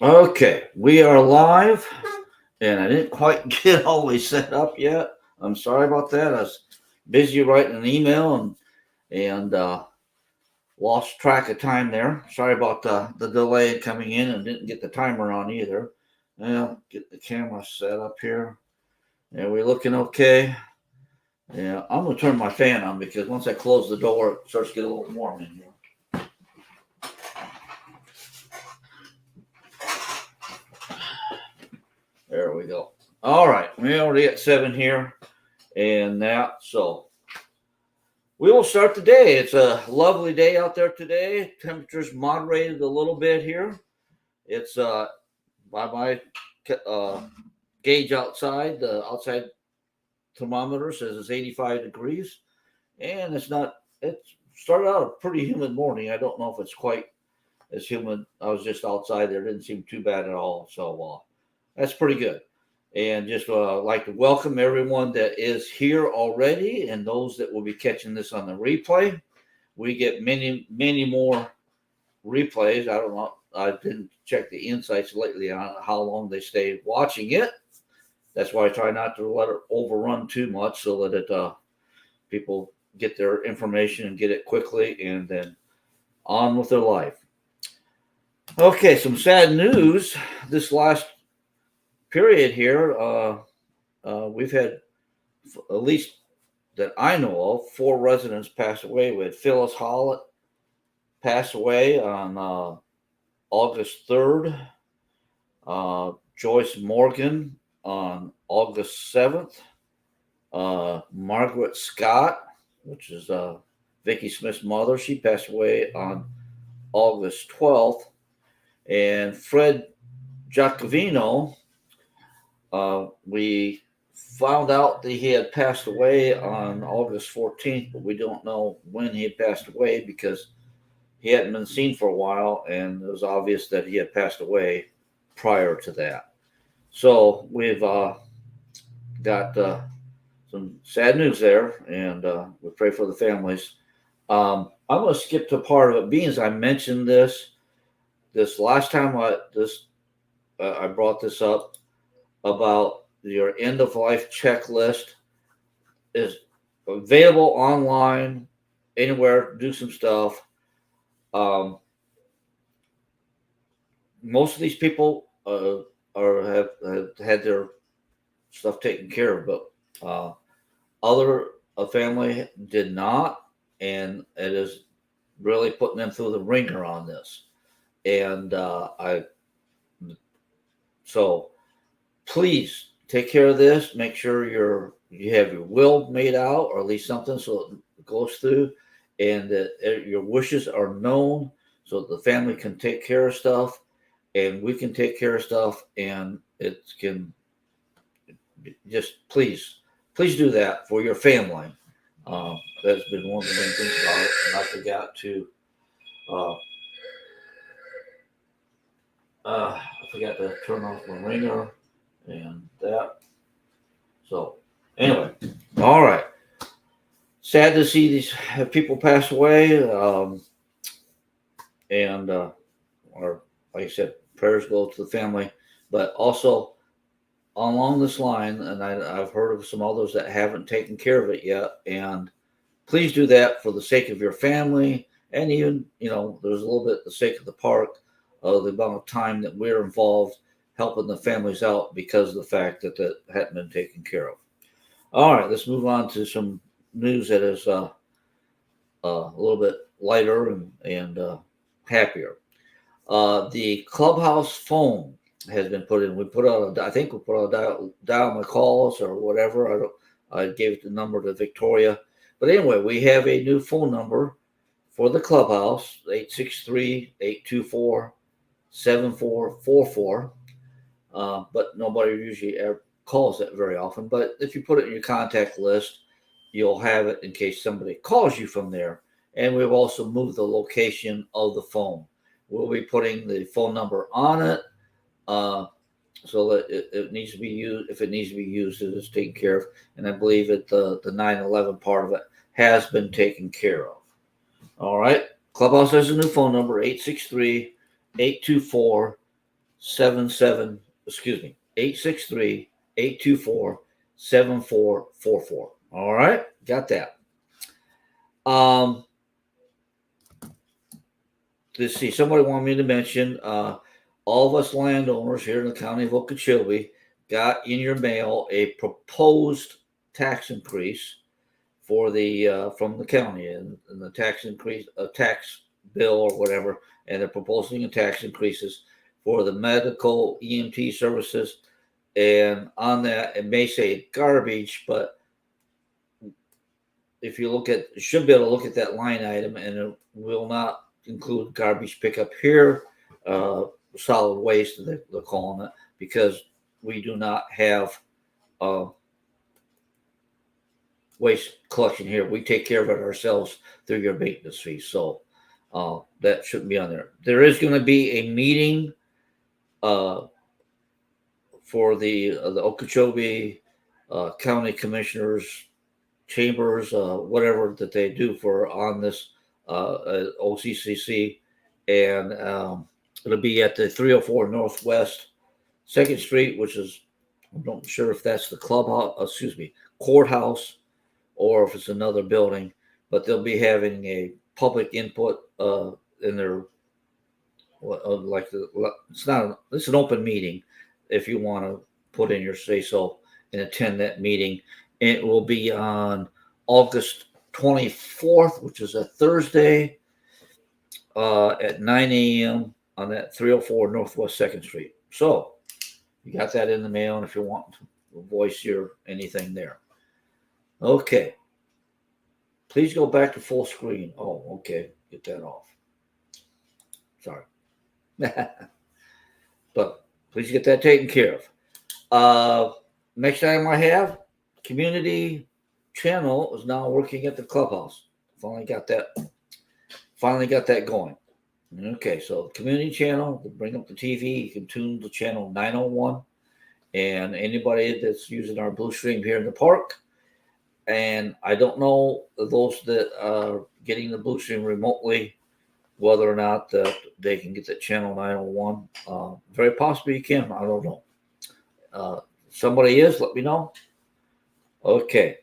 Okay, we are live, and I didn't quite get all the way set up yet. I'm sorry about that. I was busy writing an email and lost track of time there. Sorry about the delay in coming in and didn't get the timer on either. Yeah, get the camera set up here. Yeah, we're looking okay. Yeah, I'm gonna turn my fan on because once I close the door, it starts to get a little warm in here. There we go. All right, we already at 7 here, and that so we will start the day. It's a lovely day out there today. Temperatures moderated a little bit here. It's by my uh, gauge outside, the outside thermometer says it's 85 degrees, and it's not. It started out a pretty humid morning. I don't know if it's quite as humid. I was just outside there; it didn't seem too bad at all. So that's pretty good. And just like to welcome everyone that is here already and those that will be catching this on the replay. We get many, many more replays. I don't know. I didn't check the insights lately on how long they stay watching it. That's why I try not to let it overrun too much so that people get their information and get it quickly and then on with their life. Okay, some sad news. This last period here, we've had at least that I know of 4 residents pass away. We had Phyllis Hollett pass away on August 3rd, Joyce Morgan on August 7th, Margaret Scott, which is Vicky Smith's mother, she passed away on August 12th, and Fred Giacovino, we found out that he had passed away on August 14th, but we don't know when he had passed away because he hadn't been seen for a while, and it was obvious that he had passed away prior to that. So we've got some sad news there, and we pray for the families. I'm going to skip to part of it, being as I mentioned this last time I brought this up about your end of life checklist is available online anywhere. Do some stuff. Most of these people have had their stuff taken care of, but other a family did not, and it is really putting them through the ringer on this. And I so please take care of this. Make sure you have your will made out, or at least something, so it goes through, and that your wishes are known, so that the family can take care of stuff, and we can take care of stuff, and it can just please do that for your family. That's been one of the main things about it, and I forgot to. Uh, I forgot to turn off my ringer and that. So, anyway, all right. Sad to see these people pass away. And or like I said, prayers go to the family. But also along this line, and I've heard of some others that haven't taken care of it yet. And please do that for the sake of your family, and even there's a little bit the sake of the park, of the amount of time that we're involved helping the families out because of the fact that hadn't been taken care of. All right, let's move on to some news that is a little bit lighter and happier. The clubhouse phone has been put in. We put out, I think we put out dial my calls or whatever. I gave it the number to Victoria, but anyway, we have a new phone number for the clubhouse: 863-824-7444. But nobody usually ever calls it very often. But if you put it in your contact list, you'll have it in case somebody calls you from there. And we've also moved the location of the phone. We'll be putting the phone number on it, so that it needs to be used. If it needs to be used, it is taken care of. And I believe that the 911 part of it has been taken care of. All right. Clubhouse has a new phone number: 863-824-7444. 863-824-7444. All right, got that. Um, let's see. Somebody wanted me to mention. All of us landowners here in the county of Okeechobee got in your mail a proposed tax increase for the from the county, and the tax increase, a tax bill or whatever, and they're proposing a tax increases for the medical EMT services. And on that, it may say garbage, but if you look at, you should be able to look at that line item, and it will not include garbage pickup here, uh, solid waste, they're calling it, because we do not have uh, waste collection here. We take care of it ourselves through your maintenance fee. So that shouldn't be on there. There is going to be a meeting uh, for the Okeechobee County Commissioners Chambers, whatever that they do for on this OCCC, and it'll be at the 304 Northwest Second Street, which is, I'm not sure if that's the courthouse, or if it's another building, but they'll be having a public input in their it's an open meeting if you want to put in your say so and attend that meeting. And it will be on August 24th, which is a Thursday, at 9 a.m. on that 304 Northwest Second Street. So you got that in the mail, and if you want to voice your anything there. Okay. Please go back to full screen. Oh, okay. Get that off. Sorry. But please get that taken care of. Next item I have, community channel is now working at the clubhouse. Finally got that going. Okay, so community channel, bring up the TV, you can tune to channel 901. And anybody that's using our Blue Stream here in the park, and I don't know those that are getting the Blue Stream remotely, whether or not that they can get that channel 901. Very possibly you can. I don't know. Somebody is, let me know. Okay.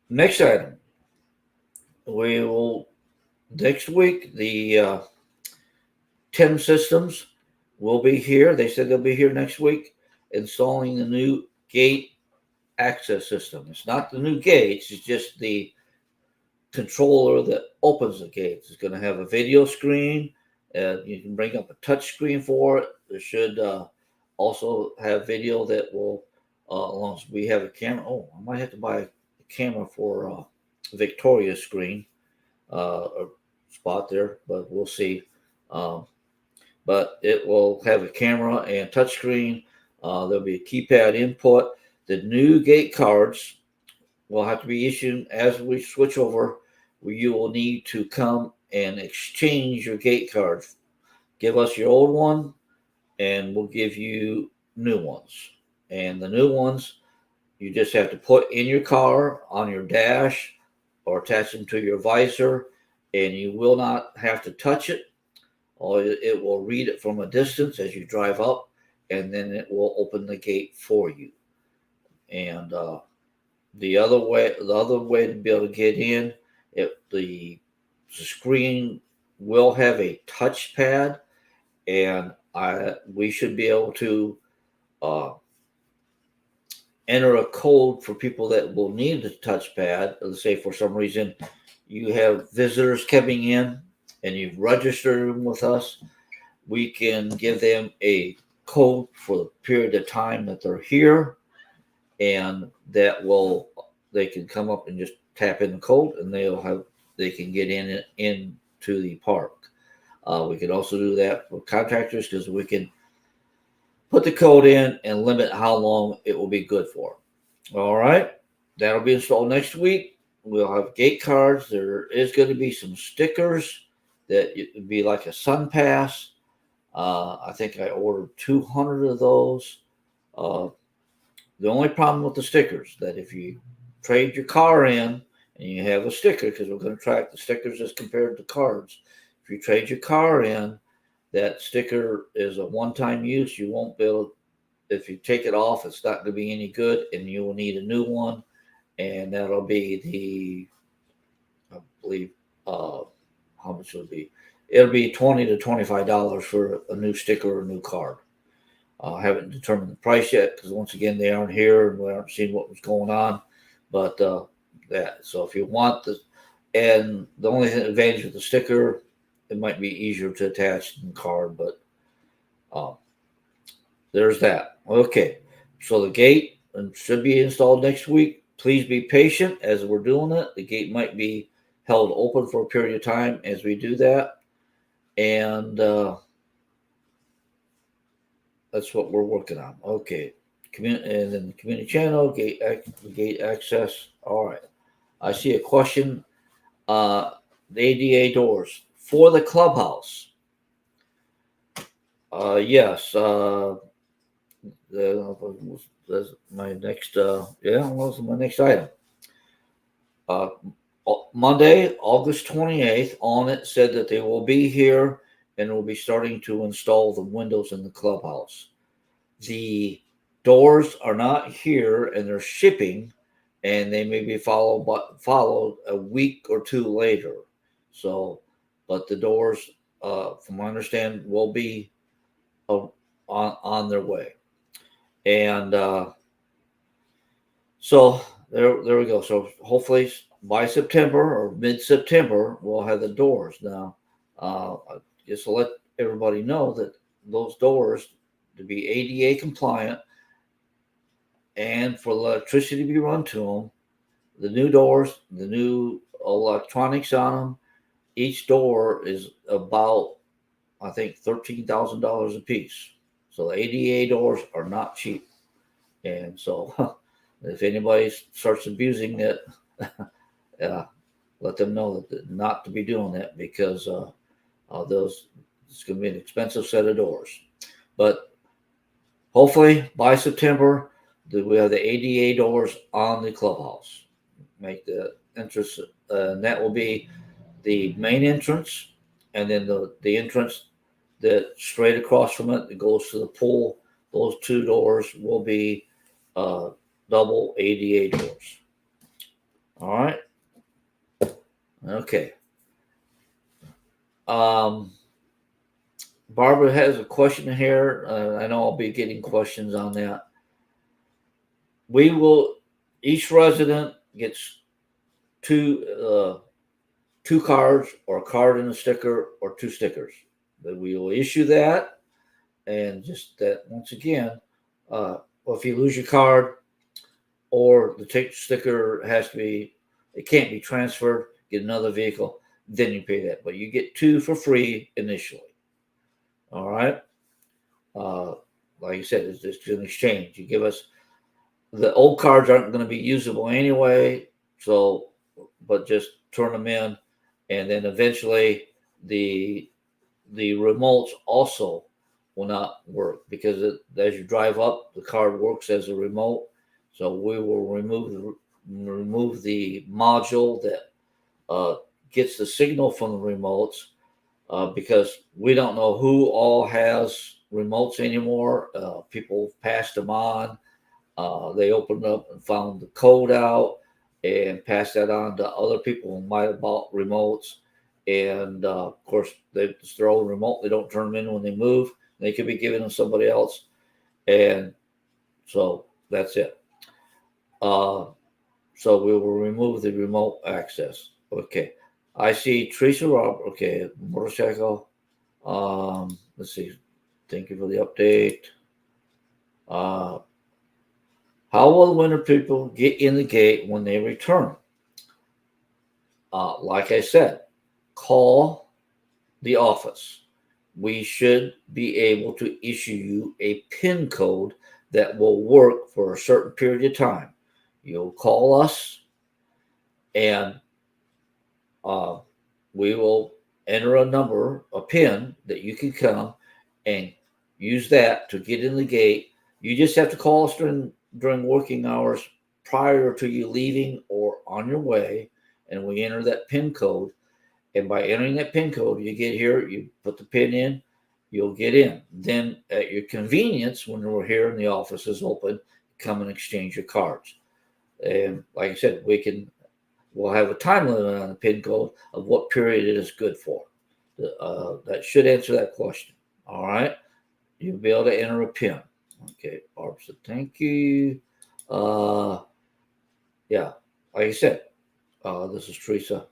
Next item. We will, next week, the TIM systems will be here. They said they'll be here next week installing the new gate access system. It's not the new gates, it's just the controller that opens the gates. It's going to have a video screen. You can bring up a touch screen for it. It should also have video that will, as long as we have a camera. Oh, I might have to buy a camera for Victoria's screen spot there, but we'll see. But it will have a camera and touch screen. There'll be a keypad input. The new gate cards will have to be issued as we switch over. You will need to come and exchange your gate cards. Give us your old one, and we'll give you new ones. And the new ones, you just have to put in your car on your dash or attach them to your visor, and you will not have to touch it. Or it will read it from a distance as you drive up, and then it will open the gate for you. And the other way to be able to get in, the screen will have a touchpad, and we should be able to enter a code for people that will need the touchpad. Let's say for some reason you have visitors coming in and you've registered them with us, we can give them a code for the period of time that they're here, and they can come up and just tap in the code, and they can get into the park. We can also do that for contractors, because we can put the code in and limit how long it will be good for. All right, that'll be installed next week. We'll have gate cards. There is going to be some stickers that would be like a Sun Pass. I think I ordered 200 of those. The only problem with the stickers, that if you trade your car in and you have a sticker, because we're going to track the stickers as compared to cards. If you trade your car in, That sticker is a one-time use. You won't be able, if you take it off, it's not going to be any good, and you will need a new one. And that'll be I believe, how much will it be? It'll be $20 to $25 for a new sticker or a new card. I haven't determined the price yet because once again they aren't here and we aren't seeing what was going on. But that, so if you want the, and the only advantage of the sticker, it might be easier to attach than the card, but um, there's that. Okay, so the gate should be installed next week. Please be patient as we're doing it. The gate might be held open for a period of time as we do that, and that's what we're working on. Okay, and then the community channel gate access. All right, I see a question. The ADA doors for the clubhouse. Yes. That's my next. Was my next item. Uh, Monday, August 28th, on it said that they will be here and will be starting to install the windows in the clubhouse. The doors are not here and they're shipping, and they may be followed a week or two later. So, but the doors, from my understanding, will be on their way. And so there we go. So hopefully by September or mid-September, we'll have the doors. Now, just to let everybody know that those doors to be ADA compliant and for electricity to be run to them, the new doors, the new electronics on them, each door is about, I think, $13,000 a piece. So the ADA doors are not cheap. And so if anybody starts abusing it, let them know that not to be doing that because those it's going to be an expensive set of doors. But hopefully by September, we have the ADA doors on the clubhouse. Make the entrance, and that will be the main entrance, and then the entrance that straight across from it that goes to the pool. Those two doors will be double ADA doors. All right. Okay. Barbara has a question here. I know I'll be getting questions on that. We will. Each resident gets two cards, or a card and a sticker, or two stickers. But we will issue that, and just that once again, if you lose your card or the sticker has to be, it can't be transferred, get another vehicle, then you pay that. But you get two for free initially. All right. Like I said, it's just an exchange. You give us the old cards aren't going to be usable anyway, so but just turn them in, and then eventually the remotes also will not work because as you drive up, the card works as a remote. So we will remove the module that gets the signal from the remotes because we don't know who all has remotes anymore. People passed them on. They opened up and found the code out and passed that on to other people who might have bought remotes. And of course, it's their own remote. They don't turn them in when they move. They could be given to somebody else. And so that's it. So we will remove the remote access. Okay. I see Teresa Rob. Okay. Motorcycle. Let's see. Thank you for the update. How will the winter people get in the gate when they return? Like I said, call the office. We should be able to issue you a PIN code that will work for a certain period of time. You'll call us, and we will enter a number, a PIN that you can come and use that to get in the gate. You just have to call us during working hours prior to you leaving or on your way, and we enter that PIN code. And by entering that PIN code, you get here, you put the PIN in, you'll get in. Then at your convenience, when we're here and the office is open, come and exchange your cards. And like I said, we'll have a time limit on the PIN code of what period it is good for. That should answer that question. All right. You'll be able to enter a PIN. Okay. Barb said, thank you. Yeah. Like I said, this is Teresa.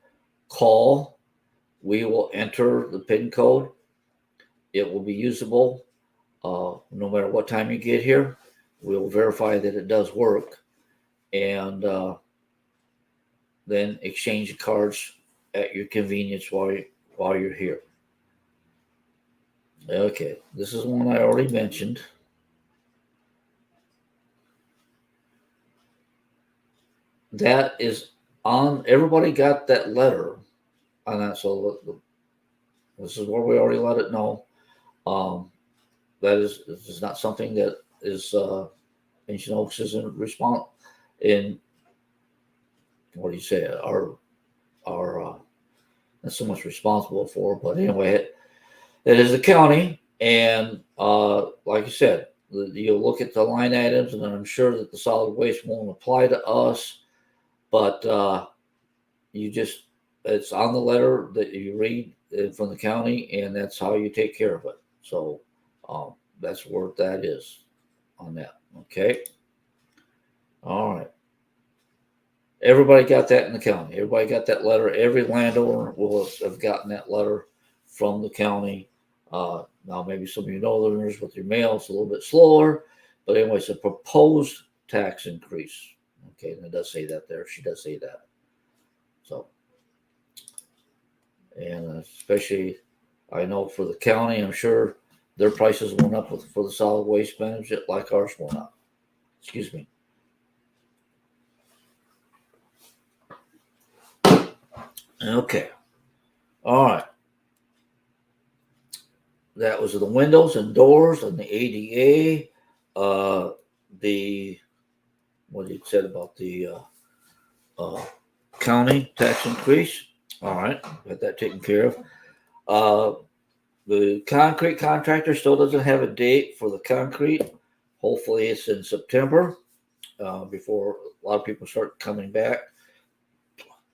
Call. We will enter the PIN code. It will be usable no matter what time you get here. We'll verify that it does work. And then exchange the cards at your convenience while you're here. Okay, this is one I already mentioned. That is on. Everybody got that letter on that, so this is where we already let it know. This is not something that is Ancient Oaks isn't responsible in. What do you say? Our not so much responsible for, but anyway, it is the county, and like I said, you'll look at the line items, and I'm sure that the solid waste won't apply to us, but it's on the letter that you read from the county, and that's how you take care of it. So that's where that is on that. Okay. All right. Everybody got that in the county. Everybody got that letter. Every landowner will have gotten that letter from the county. Now, maybe some of you northerners with your mail, it's a little bit slower. But anyway, it's a proposed tax increase. Okay, and it does say that there. She does say that. So, and especially, I know for the county, I'm sure their prices went up for the solid waste management like ours went up. Excuse me. Okay. All right. That was the windows and doors and the ADA. What you said about the county tax increase. All right. Got that taken care of. The concrete contractor still doesn't have a date for the concrete. Hopefully it's in September before a lot of people start coming back.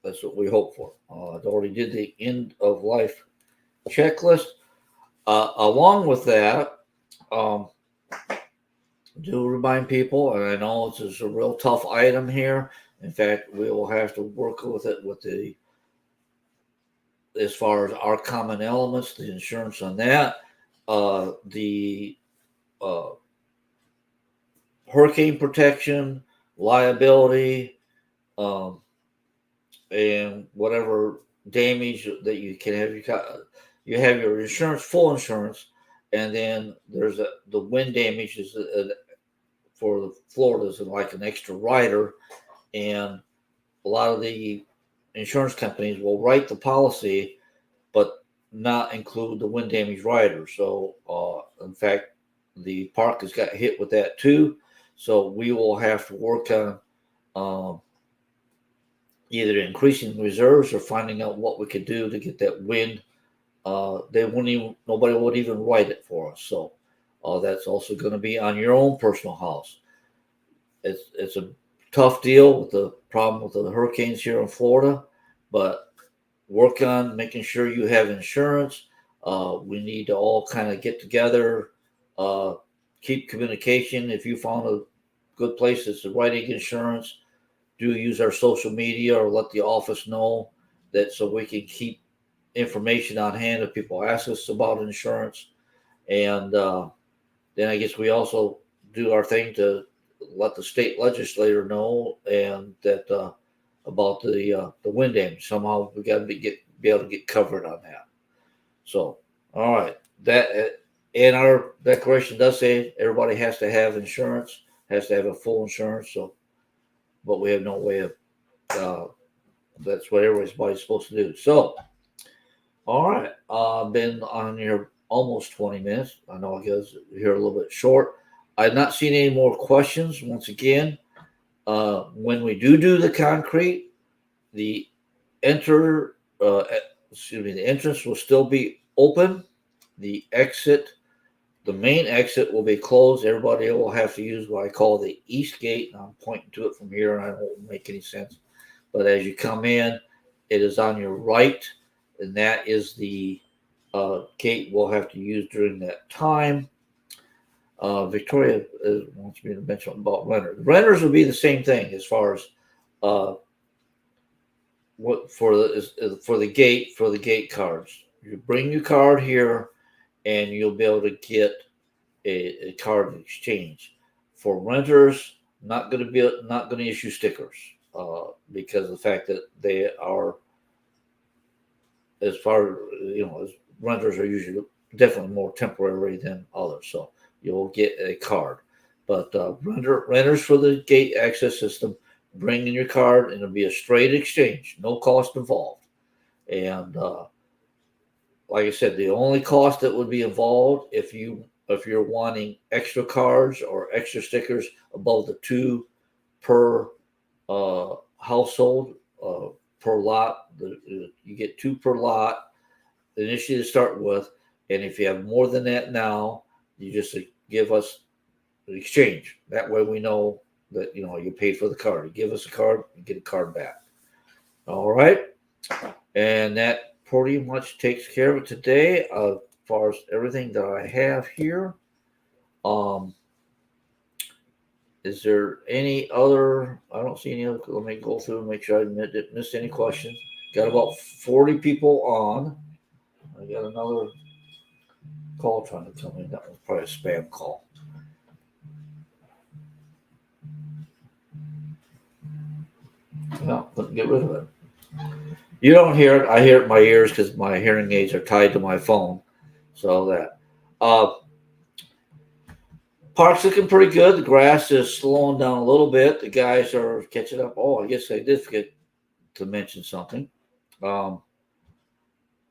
That's what we hope for. I already did the end of life checklist. Along with that, do remind people, and I know it's a real tough item here. In fact, we will have to work with it as far as our common elements, the insurance on that, the hurricane protection, liability, and whatever damage that you can have. You have your insurance, full insurance, and then there's the wind damage is for the Florida's like an extra rider, and a lot of the insurance companies will write the policy, but not include the wind damage rider. So, in fact, the park has got hit with that too. So we will have to work on either increasing reserves or finding out what we could do to get that wind. Nobody would even write it for us. So that's also going to be on your own personal house. It's a tough deal with the problem with the hurricanes here in Florida, but work on making sure you have insurance. We need to all kind of get together, keep communication. If you found a good place that's writing insurance, do use our social media or let the office know that so we can keep information on hand if people ask us about insurance. And then I guess we also do our thing to let the state legislator know and that about the wind damage. Somehow we got to be able to get covered on that. So, all right, that and our declaration does say everybody has to have insurance, has to have a full insurance. So, but we have no way of. That's what everybody's supposed to do. So, all right, been on here almost 20 minutes. I know I guess here a little bit short. I've not seen any more questions. Once again, when we do the concrete, the the entrance will still be open. The main exit will be closed. Everybody will have to use what I call the east gate. I'm pointing to it from here, and I don't make any sense. But as you come in, it is on your right, and that is the gate we'll have to use during that time. Victoria wants me to mention about renters. Renters will be the same thing as far as what for the gate cards. You bring your card here, and you'll be able to get a card exchange. For renters, not going to issue stickers because of the fact that they are, as far as renters are usually definitely more temporary than others. So you'll get a card. But renters for the gate access system, bring in your card, and it'll be a straight exchange, no cost involved. And like I said, the only cost that would be involved if you're wanting extra cards or extra stickers above the 2 per household per lot. You get 2 per lot initially to start with, and if you have more than that now, you just give us an exchange. That way we know that you paid for the card. You give us a card, you get a card back. All right, and that pretty much takes care of it today as far as everything that I have here. Is there any other? I don't see any other. Let me go through and make sure I didn't miss any questions. Got about 40 people on. I got another call trying to come in. That was probably a spam call. No, couldn't get rid of it. You don't hear it. I hear it in my ears because my hearing aids are tied to my phone. So that. Park's looking pretty good. The grass is slowing down a little bit. The guys are catching up. Oh, I guess I did forget to mention something.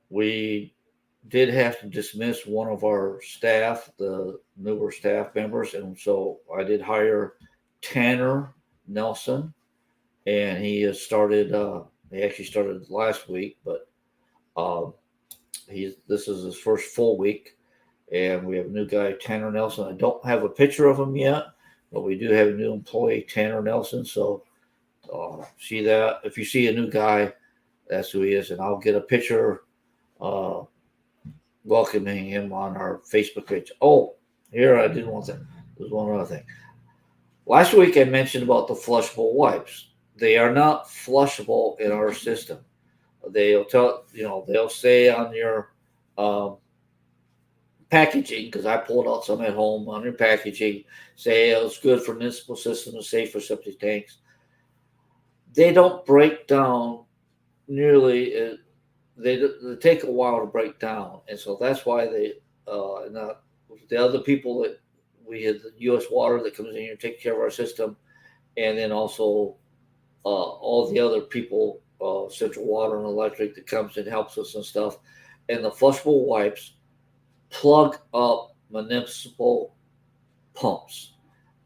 We did have to dismiss one of our staff, the newer staff members, and so I did hire Tanner Nelson, and he has started. He actually started last week, but this is his first full week, and we have a new guy, Tanner Nelson. I don't have a picture of him yet, but we do have a new employee, Tanner Nelson. So see that if you see a new guy, that's who he is, and I'll get a picture welcoming him on our Facebook page. Oh, here I did one thing. There's one other thing. Last week I mentioned about the flushable wipes. They are not flushable in our system. They'll they'll say on your packaging, because I pulled out some at home on your packaging, say it's good for municipal systems, safe for septic tanks. They don't break down nearly. They take a while to break down, and so that's why the other people that we had the U.S. Water that comes in here and takes care of our system, and then also all the other people, Central Water and Electric, that comes and helps us and stuff, and the flushable wipes plug up municipal pumps,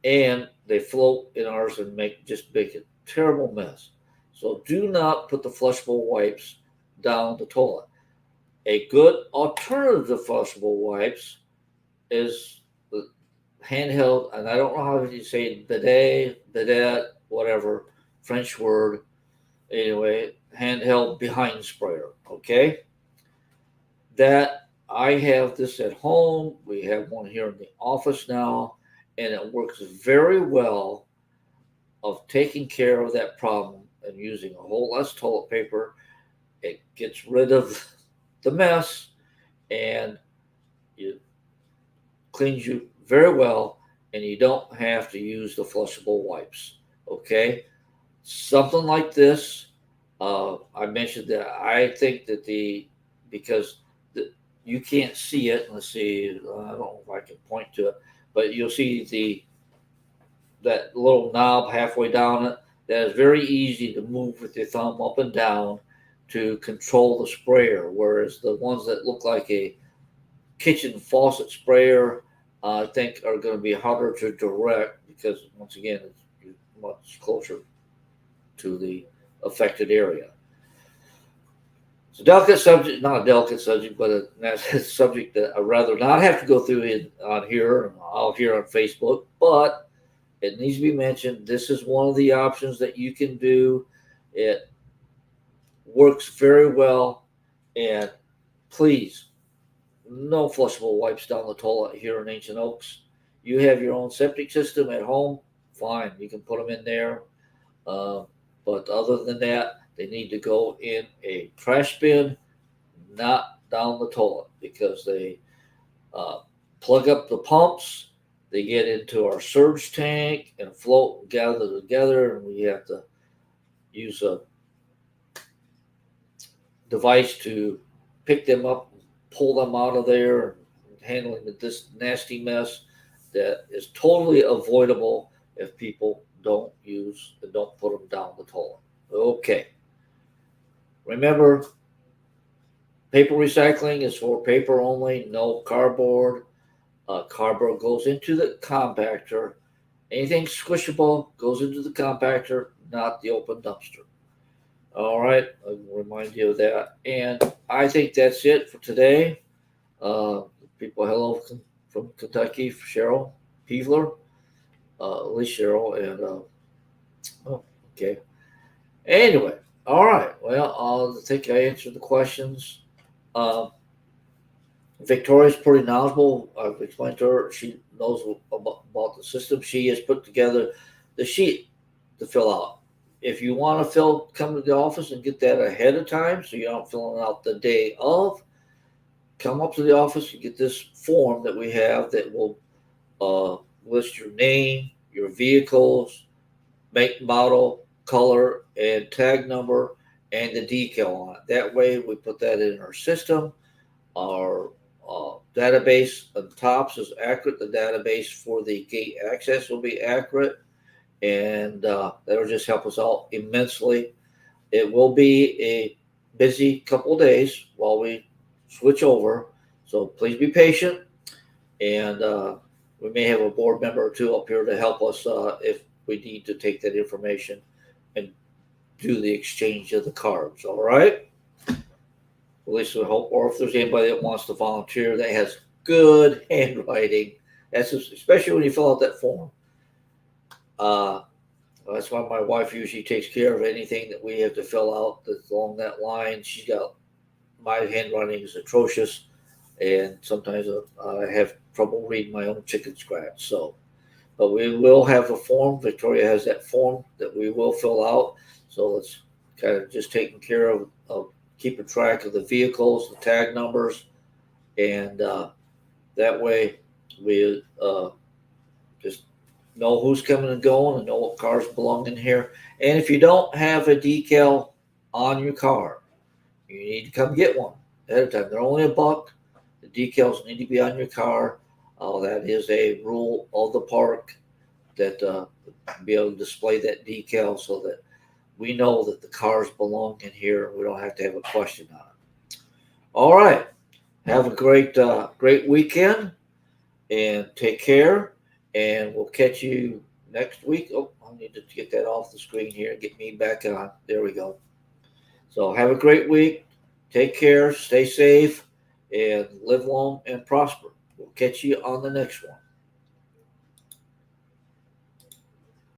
and they float in ours and make a terrible mess. So do not put the flushable wipes down the toilet. A good alternative to flushable wipes is the handheld, and I don't know how you say bidet, whatever, French word. Anyway, handheld behind sprayer. Okay, that I have this at home. We have one here in the office now, and it works very well of taking care of that problem and using a whole less toilet paper. It gets rid of the mess and it cleans you very well, and you don't have to use the flushable wipes. Okay, something like this. I mentioned that I think that because you can't see it. Let's see. I don't know if I can point to it, but you'll see that little knob halfway down it. That is very easy to move with your thumb up and down to control the sprayer. Whereas the ones that look like a kitchen faucet sprayer, I think are going to be harder to direct because once again, it's much closer to the affected area. It's a delicate subject, not a delicate subject, but a subject that I'd rather not have to go through on here, out here on Facebook. But it needs to be mentioned. This is one of the options that you can do. It works very well. And please, no flushable wipes down the toilet here in Ancient Oaks. You have your own septic system at home, fine. You can put them in there. Uh, but other than that, they need to go in a trash bin, not down the toilet, because they uh, plug up the pumps. They get into our surge tank and float and gather together, and we have to use a device to pick them up, pull them out of there, and handling this nasty mess that is totally avoidable if people don't use and don't put them down the toilet. Okay. Remember, paper recycling is for paper only, no cardboard. Cardboard goes into the compactor. Anything squishable goes into the compactor, not the open dumpster. All right, I'll remind you of that. And I think that's it for today. People, hello from Kentucky, Cheryl Peevler, at least Cheryl, and oh, okay. Anyway, all right. Well, I think I answered the questions. Victoria's pretty knowledgeable. I've explained to her. She knows about the system. She has put together the sheet to fill out. If you want to come to the office and get that ahead of time, so you're not filling out the day of, come up to the office and get this form that we have that will list your name, your vehicles, make, model, color, and tag number, and the decal on it. That way, we put that in our system. Our database on the tops is accurate. The database for the gate access will be accurate, and that'll just help us out immensely. It will be a busy couple of days while we switch over, so please be patient. And we may have a board member or two up here to help us if we need to take that information and do the exchange of the cards. All right. At least we hope, or if there's anybody that wants to volunteer that has good handwriting, that's especially when you fill out that form. That's why my wife usually takes care of anything that we have to fill out that's along that line. My handwriting is atrocious, and sometimes I have trouble reading my own chicken scratch. So, but we will have a form. Victoria has that form that we will fill out. So it's kind of just taking care of keeping track of the vehicles, the tag numbers, and that way we just know who's coming and going and know what cars belong in here. And if you don't have a decal on your car, you need to come get one ahead of time. They're only $1. The decals need to be on your car. That is a rule of the park, that be able to display that decal so that we know that the cars belong in here. We don't have to have a question on it. All right. Have a great weekend, and take care. And we'll catch you next week. Oh, I need to get that off the screen here and get me back on. There we go. So have a great week. Take care. Stay safe, and live long and prosper. We'll catch you on the next one.